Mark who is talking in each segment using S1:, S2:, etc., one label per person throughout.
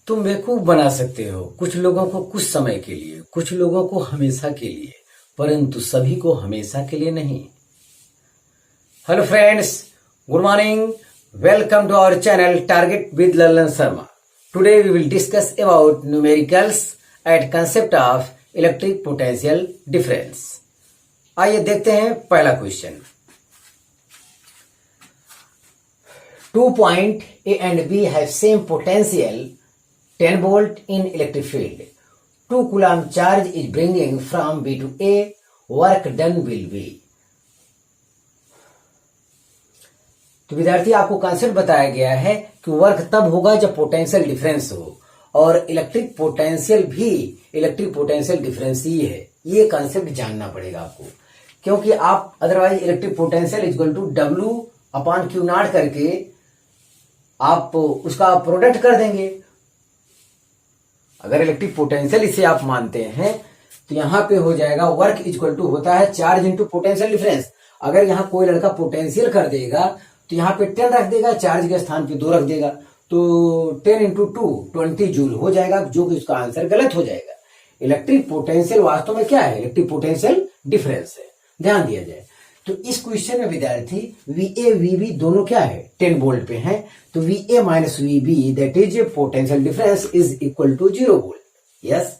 S1: तुम बेवकूफ बना सकते हो कुछ लोगों को कुछ समय के लिए, कुछ लोगों को हमेशा के लिए, परंतु सभी को हमेशा के लिए नहीं। Hello friends, good morning, welcome to our channel target with Lalan Sharma. Today we will discuss about numericals at concept of electric potential difference. आइए देखते हैं पहला question. 2 point A and B have same potential 10 volt in electric field. 2 coulomb charge is bringing from B to A. Work done will be. तो विद्यार्थी आपको concept बताया गया है कि वर्क तब होगा जब पोटेंशियल डिफरेंस हो, और इलेक्ट्रिक पोटेंशियल भी इलेक्ट्रिक पोटेंशियल डिफरेंस ही है। ये कॉन्सेप्ट जानना पड़ेगा आपको, क्योंकि आप otherwise electric potential equal to W upon Q note करके आप उसका प्रोडक्ट कर देंगे। अगर इलेक्ट्रिक पोटेंशियल इसे आप मानते हैं तो यहां पे हो जाएगा वर्क इक्वल टू होता है चार्ज इंटू पोटेंशियल डिफरेंस। अगर यहां कोई लड़का पोटेंशियल कर देगा तो यहां पे 10 रख देगा, चार्ज के स्थान पे 2 रख देगा, तो 10 इंटू 2 20 जूल हो जाएगा, जो कि उसका आंसर गलत हो जाएगा। इलेक्ट्रिक पोटेंशियल वास्तव में क्या है? इलेक्ट्रिक पोटेंशियल डिफरेंस है। ध्यान दिया जाए तो इस क्वेश्चन में विद्यार्थी VA VB दोनों क्या है? 10 वोल्ट पे हैं, तो VA minus VB that is potential difference is equal to 0 volt. Yes,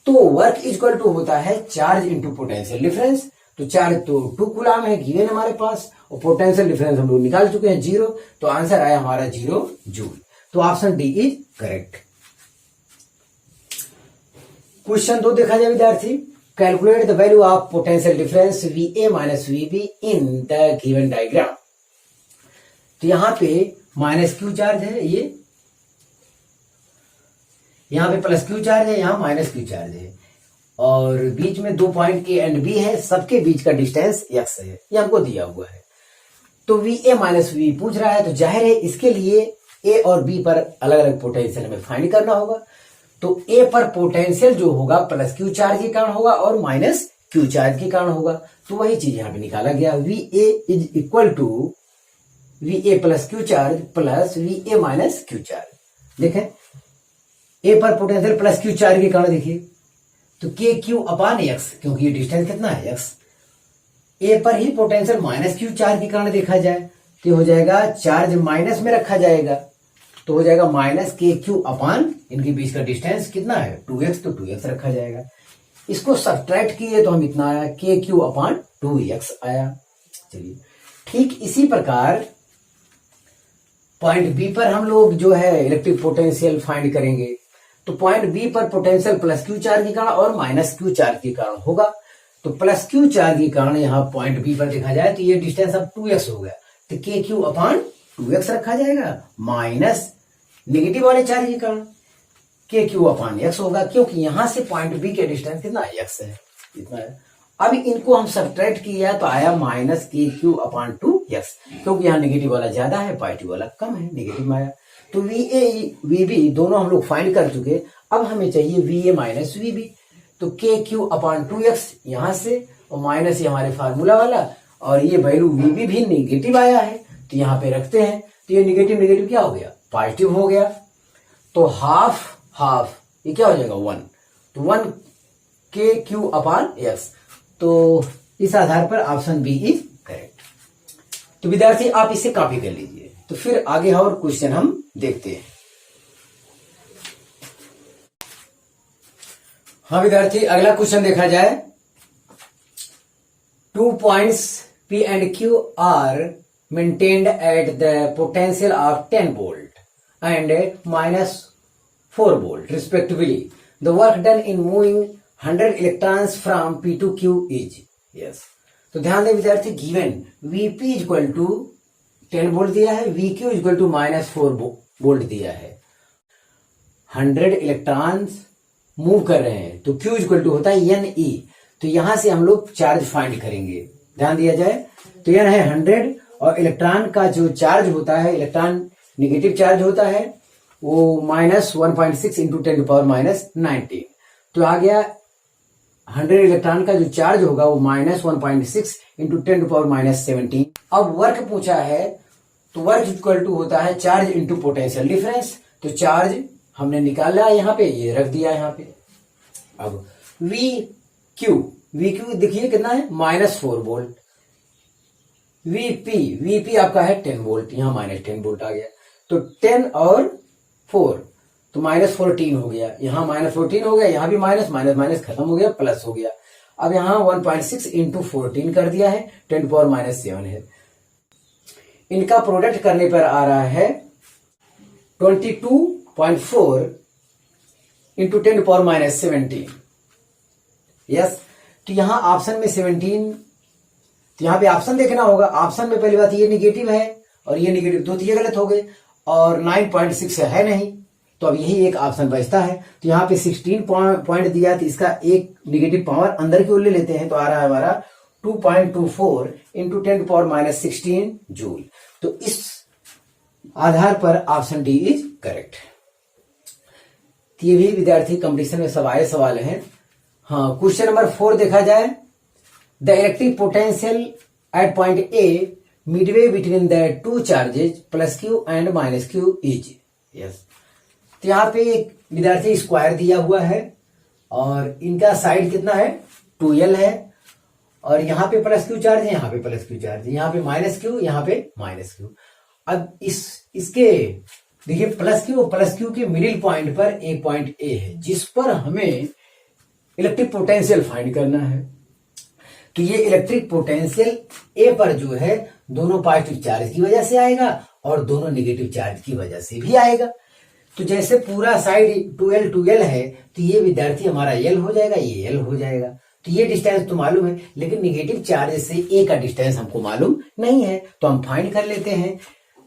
S1: तो वर्क इक्वल टू होता है चार्ज इंटू पोटेंशियल डिफरेंस। तो चार्ज तो 2 कूलम है गिवन हमारे पास, और पोटेंशियल डिफरेंस हम लोग निकाल चुके हैं 0, तो आंसर आया हमारा 0 जूल। तो option D is correct. Question 2 देखा जाए विद्यार्थी। Calculate the value of potential difference VA minus VB in the given diagram. तो यहां पे माइनस क्यू चार्ज है, ये यहां पे प्लस क्यू चार्ज है, यहां माइनस क्यू चार्ज है, और बीच में 2 पॉइंट A एंड B है, सबके बीच का डिस्टेंस x है, ये हमको दिया हुआ है। तो VA माइनस VB पूछ रहा है, तो जाहिर है इसके लिए A और B पर अलग अलग पोटेंशियल हमें फाइंड करना होगा। तो A पर पोटेंशियल जो होगा प्लस क्यू चार्ज के कारण होगा और माइनस क्यू चार्ज के कारण होगा, तो वही चीज यहां पे निकाला गया। VA is equal to VA plus Q charge plus VA minus Q charge. देखें A पर पोटेंशियल प्लस क्यू चार्ज के कारण देखिए तो KQ अपान X, क्योंकि ये डिस्टेंस कितना है X। A पर ही पोटेंशियल माइनस क्यू चार्ज के कारण देखा जाए तो हो जाएगा चार्ज माइनस में रखा जाएगा, तो हो जाएगा माइनस KQ अपान इनके बीच का डिस्टेंस कितना है 2x, तो 2x रखा जाएगा। इसको सब्ट्रैक्ट किए तो हम इतना आया KQ अपान 2x आया। चलिए ठीक इसी प्रकार पॉइंट B पर हम लोग जो है इलेक्ट्रिक पोटेंशियल फाइंड करेंगे। तो पॉइंट B पर पोटेंशियल प्लस क्यू चार्ज के कारण और माइनस क्यू चार्ज के कारण होगा। तो प्लस क्यू चार्ज के कारण यहाँ पॉइंट B पर देखा जाए तो ये डिस्टेंस अब 2x हो गया, तो KQ अपान 2x रखा जाएगा, माइनस नेगेटिव वाले चार्ज के कारण KQ अपान x होगा, क्योंकि यहां से पॉइंट B के डिस्टेंस कितना x है, इतना है। अब इनको हम सब्ट्रैक्ट किया तो आया माइनस KQ अपान 2x, क्योंकि यहाँ नेगेटिव वाला ज्यादा है, पॉजिटिव वाला कम है, नेगेटिव में आया। तो VA VB दोनों हम लोग फाइंड कर चुके। अब हमें चाहिए VA माइनस VB, तो KQ अपान 2x यहां से, और माइनस ये हमारे फार्मूला वाला, और ये वैल्यू VB भी नेगेटिव आया है तो यहाँ पे रखते हैं। तो ये नेगेटिव नेगेटिव क्या हो गया? पॉजिटिव हो गया। तो हाफ हाफ ये क्या हो जाएगा 1, तो 1 KQ अपान x। तो इस आधार पर ऑप्शन बी इज करेक्ट। तो विद्यार्थी आप इसे कॉपी कर लीजिए। तो फिर आगे और क्वेश्चन हम देखते हैं। हाँ विद्यार्थी, अगला क्वेश्चन देखा जाए। 2 points P and Q are maintained at the potential of 10 volt and minus 4 volt respectively. The work done in moving 100 electrons from P to Q is yes. तो ध्यान दें विद्यार्थी, given VP equal to 10 volt दिया है, VQ equal to minus 4 volt दिया है। 100 electrons move कर रहे हैं, तो Q इक्वल टू होता है NE। तो यहां से हम लोग चार्ज फाइंड करेंगे। ध्यान दिया जाए तो N है 100, और इलेक्ट्रॉन का जो चार्ज होता है, इलेक्ट्रॉन नेगेटिव चार्ज होता है, वो माइनस 1.6 इंटू 10 पावर माइनस 19। तो आ गया 100 इलेक्ट्रॉन का जो चार्ज होगा वो माइनस 1.6 इंटू 10 पावर माइनस 17। अब वर्क पूछा है, तो वर्क इक्वल टू होता है चार्ज इंटू पोटेंशियल डिफरेंस। तो चार्ज हमने निकाला यहाँ पे, ये रख दिया यहाँ पे। अब वी क्यू देखिए कितना है, -4 वोल्ट। वीपी आपका है 10 वोल्ट, यहाँ -10 वोल्ट आ गया। तो 10 और 4 तो -14 हो गया, यहाँ -14 हो गया, यहाँ भी माइनस खत्म हो गया, प्लस हो गया। अब यहाँ 1.6 इंटू 14 कर दिया है, 10⁻⁷ है। इनका प्रोडक्ट करने पर आ रहा है 22.4 इंटू 10⁻17। यस, तो यहाँ ऑप्शन में 17, तो यहाँ पे ऑप्शन देखना होगा। ऑप्शन में पहली बात ये निगेटिव है और ये निगेटिव, तो ये गलत हो गए, और 9.6 है नहीं, तो अब यही एक ऑप्शन बचता है। तो यहाँ पे 16 पॉइंट दिया, तो इसका एक निगेटिव पावर अंदर की ओर ले लेते हैं, तो आ रहा है हमारा 2.24 इंटू 10⁻16 जूल। तो इस आधार पर ऑप्शन डी इज करेक्ट। ये भी विद्यार्थी कंपटीशन में सब आए सवाल हैं। हाँ, क्वेश्चन नंबर 4 देखा जाए। The electric potential at point A Midway between the two charges +q and -q is. Yes, तो यहाँ पे एक विद्यार्थी स्क्वायर दिया हुआ है और इनका साइड कितना है, 2l है, और यहाँ पे +q चार्ज है, यहाँ पे +q चार्ज है, यहाँ पे -q, यहाँ पे -q। अब इसके देखिए +q के मिडिल पॉइंट पर एक पॉइंट ए है, जिस पर हमें इलेक्ट्रिक पोटेंशियल फाइंड करना है। तो ये इलेक्ट्रिक पोटेंशियल ए पर जो है दोनों पॉजिटिव चार्ज की वजह से आएगा और दोनों नेगेटिव चार्ज की वजह से भी आएगा। तो जैसे पूरा साइड 2l है, तो ये विद्यार्थी हमारा l हो जाएगा, ये l हो जाएगा। तो ये डिस्टेंस तो मालूम है, लेकिन नेगेटिव चार्ज से ए का डिस्टेंस हमको मालूम नहीं है, तो हम फाइंड कर लेते हैं।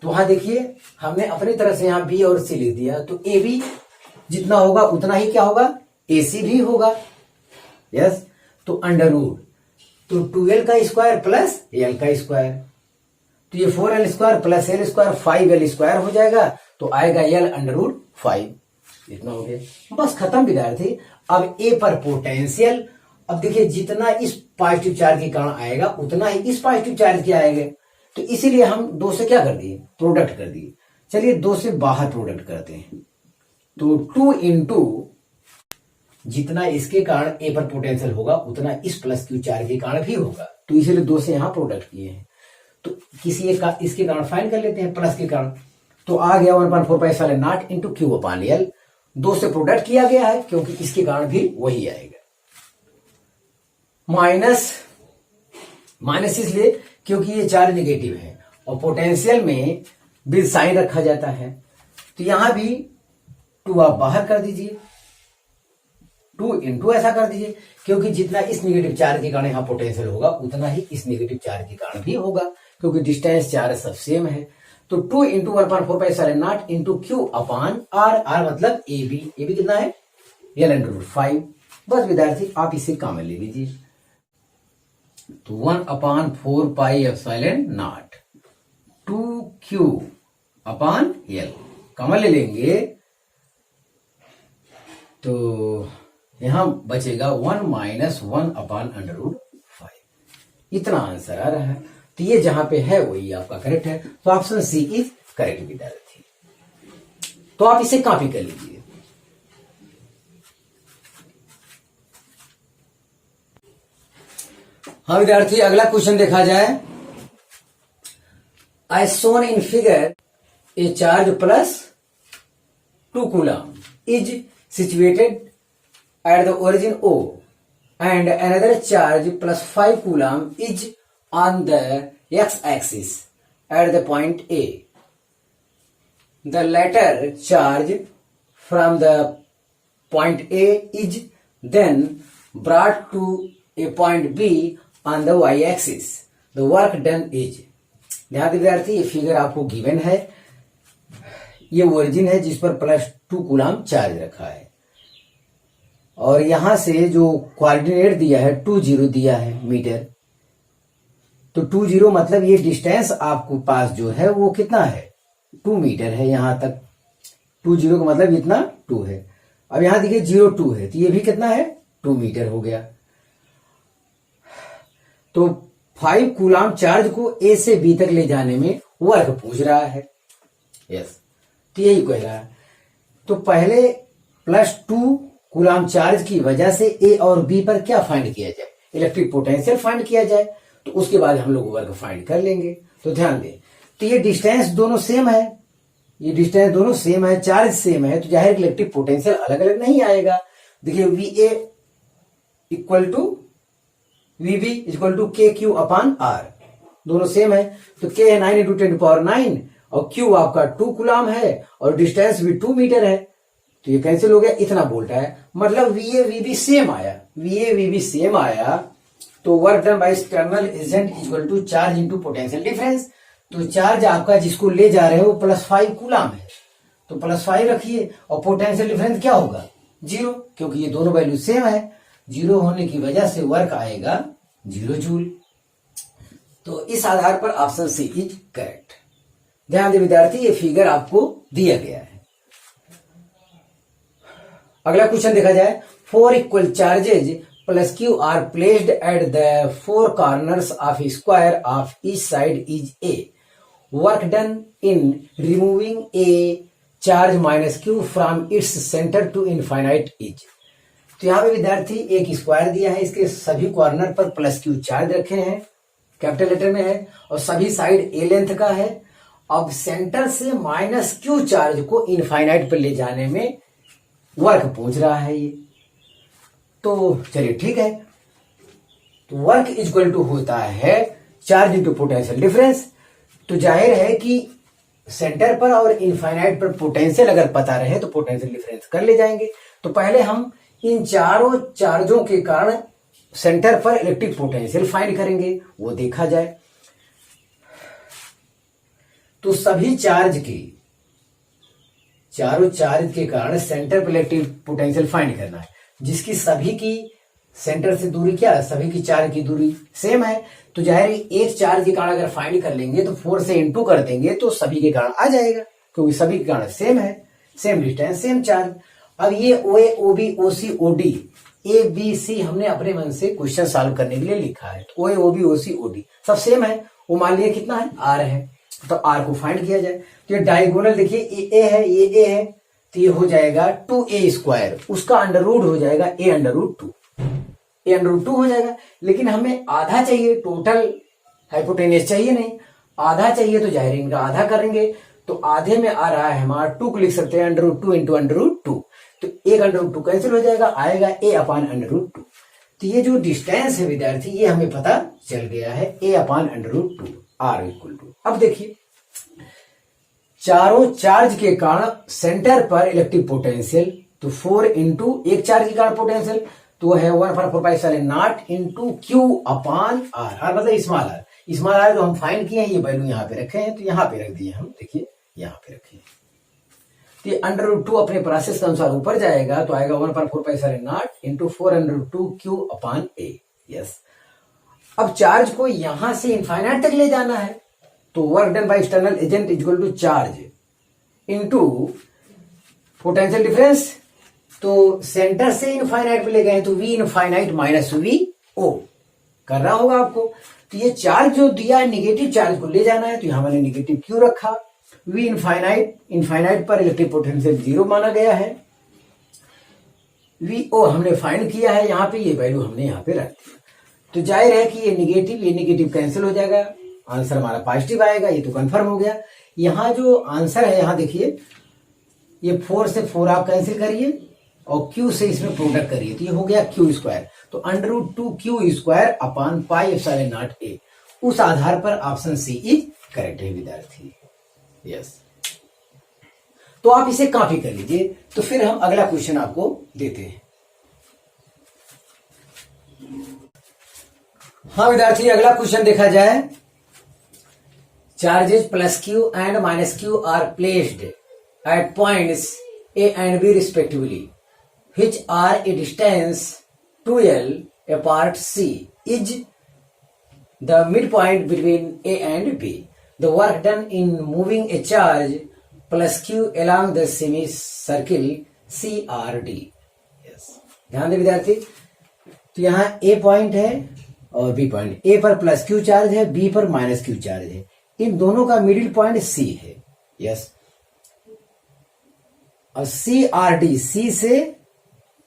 S1: तो वहां देखिए हमने अपनी तरफ से यहाँ बी और सी लिख दिया, तो ए बी जितना होगा उतना ही क्या होगा, ए सी भी होगा। यस, तो √ तो 2l का स्क्वायर प्लस l का स्क्वायर, तो ये 4l² प्लस l² 5l² हो जाएगा, तो आएगा l √5। इतना हो गया, बस खत्म विद्यार्थी। अब ए पर पोटेंशियल, अब देखिए जितना इस पॉजिटिव चार्ज के कारण आएगा उतना ही इस पॉजिटिव चार्ज के आएगा, तो इसीलिए हम 2 से क्या कर दिए, प्रोडक्ट कर दिए। चलिए 2 से बाहर प्रोडक्ट करते हैं, तो 2 इंटू जितना इसके कारण ए पर पोटेंशियल होगा उतना इस +q चार्ज के कारण भी होगा, तो इसीलिए 2 से यहां प्रोडक्ट किए हैं। तो किसी एक का इसके कारण फाइंड कर लेते हैं, प्लस के कारण, तो आ गया 1.4πε0 इंटू q/l। 2 से प्रोडक्ट किया गया है क्योंकि इसके कारण भी वही आएगा। माइनस इसलिए क्योंकि ये चार्ज नेगेटिव है और पोटेंशियल में विद साइन रखा जाता है, तो यहां भी 2 आप बाहर कर दीजिए, 2 इंटू ऐसा कर दीजिए, क्योंकि जितना इस नेगेटिव चार्ज के कारण यहाँ पोटेंशियल होगा उतना ही इस नेगेटिव चार्ज के कारण भी होगा, क्योंकि डिस्टेंस चार्ज सब सेम है। तो 2 इंटू 1.4πε0 इंटू q/r मतलब ए बी कितना है, l √5। बस विद्यार्थी आप इसे कॉमन ले लीजिए, तो 1/4πε0 2q/l कॉमन ले लेंगे, तो यहां बचेगा 1 - 1/√5। इतना आंसर आ रहा है, तो ये जहां पे है वही आपका करेक्ट है, तो ऑप्शन सी इज करेक्ट विद्यार्थी। तो आप इसे कॉपी कर लीजिए। हाँ विद्यार्थी, अगला क्वेश्चन देखा जाए। As shown in figure a charge +2 coulomb is situated at the origin O and another charge +5 coulomb is on the x-axis at the point A. The latter charge from the point A is then brought to a point B on the y-axis. The work done is। ध्यान दीजिए विद्यार्थी, ये figure आपको given है, ये origin है जिस पर +2 कूलम्ब चार्ज रखा है, और यहां से जो कोऑर्डिनेट दिया है 20 दिया है मीटर, तो 20 मतलब ये डिस्टेंस आपको पास जो है वो कितना है, 2 मीटर है। यहां तक 20 का मतलब इतना 2 है। अब यहां देखिए 0 है, तो ये भी कितना है, 2 मीटर हो गया। तो 5 कूलम्ब चार्ज को ए से बी तक ले जाने में वर्क पूछ रहा है। यस, तो यही कह रहा है। तो पहले +2 कूलाम चार्ज की वजह से ए और बी पर क्या फाइंड किया जाए, इलेक्ट्रिक पोटेंशियल फाइंड किया जाए। तो उसके बाद हम लोग वर्क फाइंड कर लेंगे। तो ध्यान दें, तो ये डिस्टेंस दोनों सेम है, ये डिस्टेंस दोनों सेम है, चार्ज सेम है, तो जाहिर इलेक्ट्रिक पोटेंशियल अलग अलग नहीं आएगा। देखिए V A equal to V B equal to K Q upon R, दोनों सेम है। तो के है 9 × 10⁹ और क्यू आपका 2 कूलाम है और डिस्टेंस भी 2 मीटर है, तो ये कैंसिल हो गया, इतना वोल्ट है। मतलब V A V B same आया, V A V B same आया। तो work done by external agent equal to charge into potential difference. तो चार्ज आपका जिसको ले जा रहे हो +5 कूलाम है, तो +5 रखिए और पोटेंशियल डिफरेंस क्या होगा 0, क्योंकि ये दोनों वैल्यू सेम है। 0 होने की वजह से वर्क आएगा 0 जूल। तो इस आधार पर ऑप्शन सी इज करेक्ट। ध्यान दें विद्यार्थी, ये फिगर आपको दिया गया है। अगला क्वेश्चन देखा जाए, 4 equal charges plus q are placed at the 4 corners of a square of each side is a. Work done in removing a charge minus q from its center to infinite is. तो यहाँ पे विद्यार्थी एक square दिया है, इसके सभी corner पर +q चार्ज रखे हैं, कैपिटल लेटर में है, और सभी साइड a लेंथ का है। अब सेंटर से -q चार्ज को इनफाइनाइट पर ले जाने में वर्क पहुंच रहा है ये। तो चलिए ठीक है, तो वर्क इक्वल टू होता है चार्ज इंटू पोटेंशियल डिफरेंस। तो जाहिर है कि सेंटर पर और इनफाइनाइट पर पोटेंशियल अगर पता रहे तो पोटेंशियल डिफरेंस कर ले जाएंगे। तो पहले हम इन चारों चार्जों के कारण सेंटर पर इलेक्ट्रिक पोटेंशियल फाइंड करेंगे, वो देखा जाए। तो सभी चार्ज के, चारों चार्ज के कारण सेंटर पर इलेक्ट्रिक पोटेंशियल फाइंड करना है, जिसकी सभी की सेंटर से दूरी क्या है, सभी की चार्ज की दूरी सेम है। तो जाहिर एक चार्ज के कारण अगर फाइंड कर लेंगे तो 4 से इंटू कर देंगे तो सभी के कारण आ जाएगा, क्योंकि सभी के कारण सेम है, सेम डिस्टेंस सेम चार्ज। अब ये O A O B O C O D A B C हमने अपने मन से क्वेश्चन सॉल्व करने के लिए लिखा है। तो ओ A O B O C O D सब सेम है, वो मान लिया कितना है आर है, तो आर को फाइंड किया जाए। तो ये डायगोनल देखिए ए है, ये ए है, तो ये हो जाएगा 2a², उसका अंडर रूट हो जाएगा a√2, a√2 हो जाएगा। लेकिन हमें आधा चाहिए, टोटल हाइपोटेनियस चाहिए नहीं, आधा चाहिए, तो जाहिर इनका आधा करेंगे। तो आधे में आ रहा है हमारा 2 को लिख सकते हैं √2 × √2, तो एक √2 कैंसिल हो जाएगा, आएगा a/√2। तो ये जो डिस्टेंस है विद्यार्थी, ये हमें पता चल गया है a/√2 r इक्वल टू। अब देखिए चारों चार्ज के कारण सेंटर पर इलेक्ट्रिक पोटेंशियल, तो 4 इंटू एक चार्ज के कारण पोटेंशियल तो है 1/4πε0 q/r, r मतलब स्मॉल आर। स्मॉल आर जो हम फाइंड किए हैं, ये वैल्यू यहाँ पे रखे हैं, तो यहाँ पे रख दिए हम, देखिए यहाँ पे रखे। तो ये √2 अपने प्रोसेस के अनुसार ऊपर जाएगा, तो आएगा 1/4πε0 × 4√2 q/a। यस, अब चार्ज को यहां से इनफाइनाइट तक ले जाना है, तो work done by external agent equal to charge into potential difference. तो सेंटर से इनफाइनाइट पे ले गए तो V infinite minus V O कर रहा होगा आपको। तो ये चार्ज जो दिया है निगेटिव चार्ज को ले जाना है, तो यहां मैंने निगेटिव क्यों रखा, वी इनफाइनाइट पर इलेक्ट्रिक पोटेंशियल 0 माना गया है। वी ओ हमने फाइंड किया है, यहाँ पे ये वैल्यू हमने यहाँ पे रख दिया। तो जाहिर है कि ये निगेटिव कैंसिल हो जाएगा, आंसर हमारा पॉजिटिव आएगा, ये तो कंफर्म हो गया। यहाँ जो आंसर है, यहाँ देखिए ये 4 से 4 आप कैंसिल करिए और q से इसमें प्रोडक्ट करिए, तो ये हो गया q², तो √2 q²/πε0a। उस आधार पर ऑप्शन सी इज करेक्ट है विद्यार्थी। यस, तो आप इसे कॉपी कर लीजिए। तो फिर हम अगला क्वेश्चन आपको देते हैं। हाँ विद्यार्थी, अगला क्वेश्चन देखा जाए, charges +q and -q are placed at points A and B respectively, which are a distance 2l apart. C is the midpoint between A and B. The work done in moving a charge +q along the semicircle CRD. Yes, ध्यान दें विद्यार्थी, तो यहाँ A point है और B point. A पर +q charge है, B पर -q चार्ज है, इन दोनों का मिडिल पॉइंट C है। यस, और CRD, सी से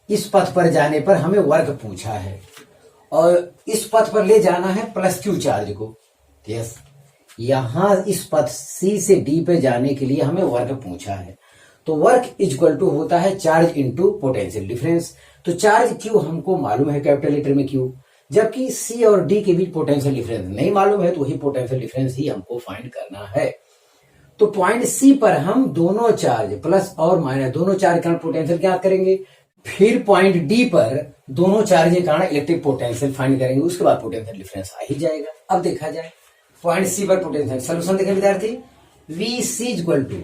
S1: इस पथ पर जाने पर हमें वर्क पूछा है और इस पथ पर ले जाना है प्लस क्यू चार्ज को। यस, यहां इस पथ सी से डी पे जाने के लिए हमें वर्क पूछा है, तो वर्क इक्वल टू होता है चार्ज इनटू पोटेंशियल डिफरेंस। तो चार्ज क्यू हमको मालूम है कैपिटल लेटर में क्यू, जबकि सी और डी के बीच पोटेंशियल डिफरेंस नहीं मालूम है, तो वही पोटेंशियल डिफरेंस ही हमको फाइंड करना है। तो पॉइंट सी पर हम दोनों चार्ज प्लस और माइनस दोनों चार्ज के कारण पोटेंशियल क्या करेंगे, फिर पॉइंट डी पर दोनों चार्ज के कारण इलेक्ट्रिक पोटेंशियल फाइंड करेंगे, उसके बाद पोटेंशियल डिफरेंस आ ही जाएगा। अब देखा जाए पॉइंट सी पर पोटेंशियल सोल्यूशन देखें विद्यार्थी, वी सी इक्वल टू,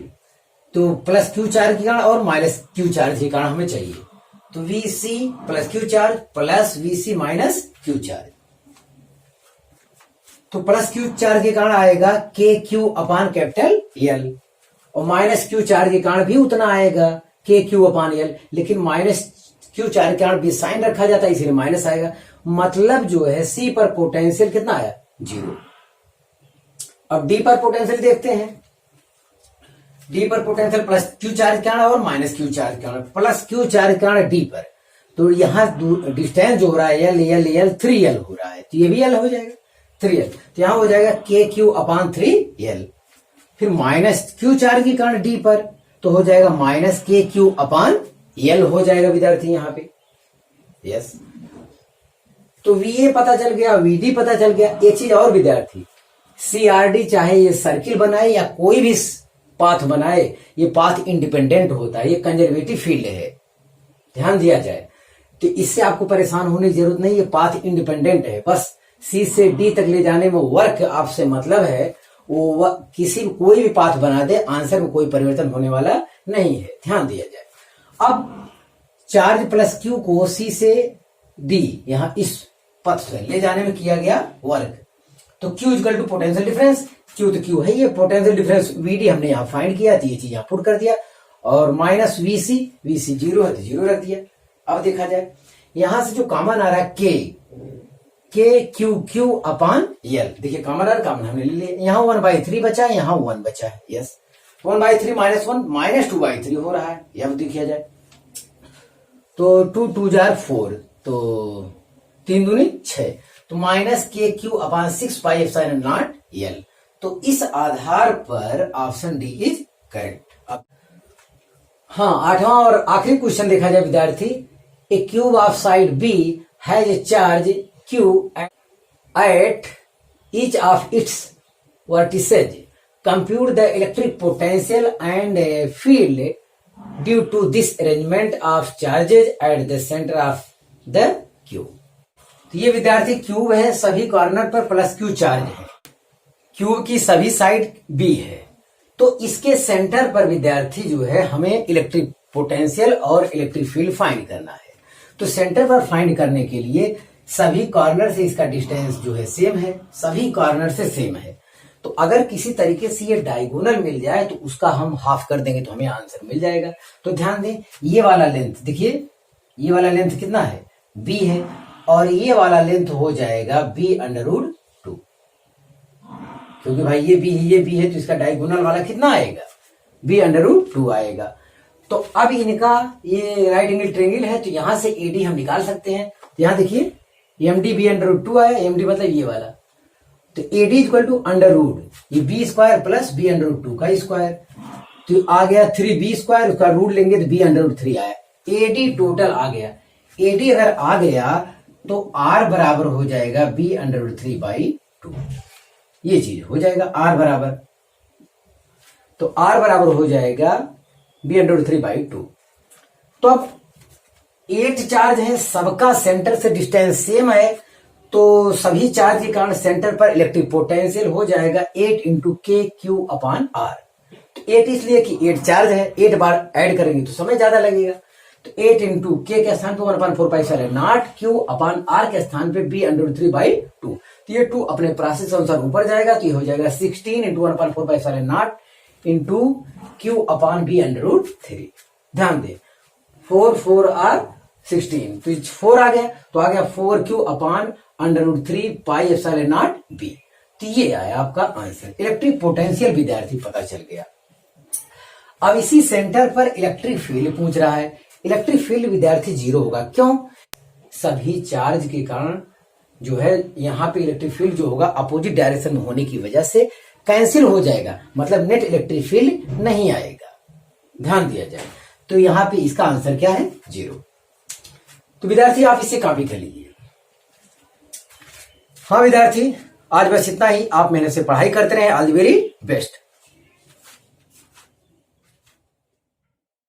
S1: तो प्लस क्यू चार्ज के कारण और माइनस क्यू चार्ज के कारण हमें चाहिए, तो V C plus Q charge plus V C minus Q charge. तो प्लस क्यू चार्ज के कारण आएगा K Q upon capital L, और माइनस क्यू चार्ज के कारण भी उतना आएगा के क्यू अपान एल, लेकिन माइनस क्यू चार्ज के कारण भी साइन रखा जाता है इसलिए माइनस आएगा। मतलब जो है सी पर पोटेंशियल कितना आया, 0। अब डी पर पोटेंशियल देखते हैं, डी पर पोटेंशियल प्लस क्यू चार्ज के कारण और माइनस क्यू चार्ज के कारण, प्लस क्यू चार्ज के कारण डी पर, तो यहां डिस्टेंस जो हो रहा है एल एल एल 3L हो रहा है, तो ये भी एल हो जाएगा 3L, तो यहां हो जाएगा के क्यू अपान 3L। फिर माइनस क्यू चार्ज के कारण डी पर, तो हो जाएगा माइनस के क्यू अपान एल हो जाएगा विद्यार्थी यहाँ पे। यस, तो वीए पता चल गया, वीडी पता चल गया। एक चीज और विद्यार्थी, सीआरडी चाहे ये सर्किल बनाए या कोई भी पाथ बनाए, ये पाथ इंडिपेंडेंट होता है, ये कंजर्वेटिव फील्ड है, ध्यान दिया जाए। तो इससे आपको परेशान होने की जरूरत नहीं, ये पाथ इंडिपेंडेंट है, बस सी से डी तक ले जाने में वर्क आपसे मतलब है, वो किसी कोई भी पाथ बना दे, आंसर में कोई परिवर्तन होने वाला नहीं है, ध्यान दिया जाए। अब चार्ज प्लस क्यू को सी से डी यहां इस पथ से ले जाने में किया गया वर्क, तो Q equal to potential difference, Q तो क्यू है, ये पोटेंशियल डिफरेंस वीडी हमने यहां फाइंड किया, तो ये चीज यहां पुट कर दिया, और माइनस वीसी, वीसी 0 है तो 0 रख दिया। अब देखा जाए यहां से जो कॉमन आ रहा है के क्यू क्यू अपान एल, देखिए कॉमन आ रहा, कॉमन हमने ले लिया, यहाँ 1/3 बचा है, यहाँ 1 बचा है। यस, 1/3 माइनस 1 माइनस 2/3 हो रहा है, यह देखिए जाए तो 2 2 जार 4, तो 3 दूनी 6, तो माइनस के क्यू अपान 6 पाई एप्सिलॉन नॉट एल। तो इस आधार पर ऑप्शन डी इज करेक्ट। अब हाँ, 8वां और आखिरी क्वेश्चन देखा जाए विद्यार्थी, a cube of side B has a charge Q at each of its vertices. Compute the electric potential and field due to this arrangement of charges at the center of the cube. तो ये विद्यार्थी cube है, सभी corner पर plus Q charge है, cube की सभी side B है, तो इसके सेंटर पर विद्यार्थी जो है हमें इलेक्ट्रिक पोटेंशियल और इलेक्ट्रिक फील्ड फाइंड करना है। तो सेंटर पर फाइंड करने के लिए सभी कॉर्नर से इसका डिस्टेंस जो है सेम है, सभी कॉर्नर से सेम है, तो अगर किसी तरीके से ये डायगोनल मिल जाए तो उसका हम हाफ कर देंगे तो हमें आंसर मिल जाएगा। तो ध्यान दें, ये वाला लेंथ देखिए, ये वाला लेंथ कितना है, बी है, और ये वाला लेंथ हो जाएगा b√2, क्योंकि भाई ये बी है तो इसका डायगोनल वाला कितना आएगा, b√2 आएगा। तो अब इनका ये राइट एंगल ट्रायंगल है, तो यहां से एडी हम निकाल सकते हैं। तो यहां देखिए एमडी b√2 आया, एमडी मतलब ये वाला, तो AD equal to under root ये b² प्लस b√2 का स्क्वायर, तो आ गया 3b², उसका रूट लेंगे तो b√3 आया, एडी टोटल आ गया। एडी अगर आ गया तो r बराबर हो जाएगा b√3/2, ये चीज हो जाएगा r बराबर, तो r बराबर हो जाएगा b√3/2। तो अब 8 चार्ज है, सबका सेंटर से डिस्टेंस सेम है, तो सभी चार्ज के कारण सेंटर पर इलेक्ट्रिक पोटेंशियल हो जाएगा 8 इंटू के क्यू अपान आर। तो 8 इसलिए कि 8 चार्ज है, 8 बार ऐड करेंगे तो समय ज्यादा लगेगा, तो 8 इंटू के स्थान पे 1/4π क्यू अपान आर के स्थान पे b√3/2, तो ये 2 अपने प्रोसेस अनुसार ऊपर जाएगा, तो ये हो जाएगा 16 इंटू 1/4π इंटू क्यू अपान b√3। ध्यान दे 4 4 आर 16, तो 4 आ गया, तो आ गया 4q अपान √3πε0b, तो ये आया आपका आंसर। इलेक्ट्रिक पोटेंशियल विद्यार्थी पता चल गया। अब इसी सेंटर पर इलेक्ट्रिक फील्ड पूछ रहा है। इलेक्ट्रिक फील्ड विद्यार्थी 0 होगा। क्यों? सभी चार्ज के कारण जो है यहाँ पे इलेक्ट्रिक फील्ड जो होगा अपोजिट डायरेक्शन में होने की वजह से कैंसिल हो जाएगा, मतलब नेट इलेक्ट्रिक फील्ड नहीं आएगा। ध्यान दिया जाए तो यहाँ पे इसका आंसर क्या है? 0। तो विद्यार्थी आप इसे कॉपी कर लीजिए। हाँ विद्यार्थी, आज बस इतना ही। आप मेहनत से पढ़ाई करते रहे। All the very best.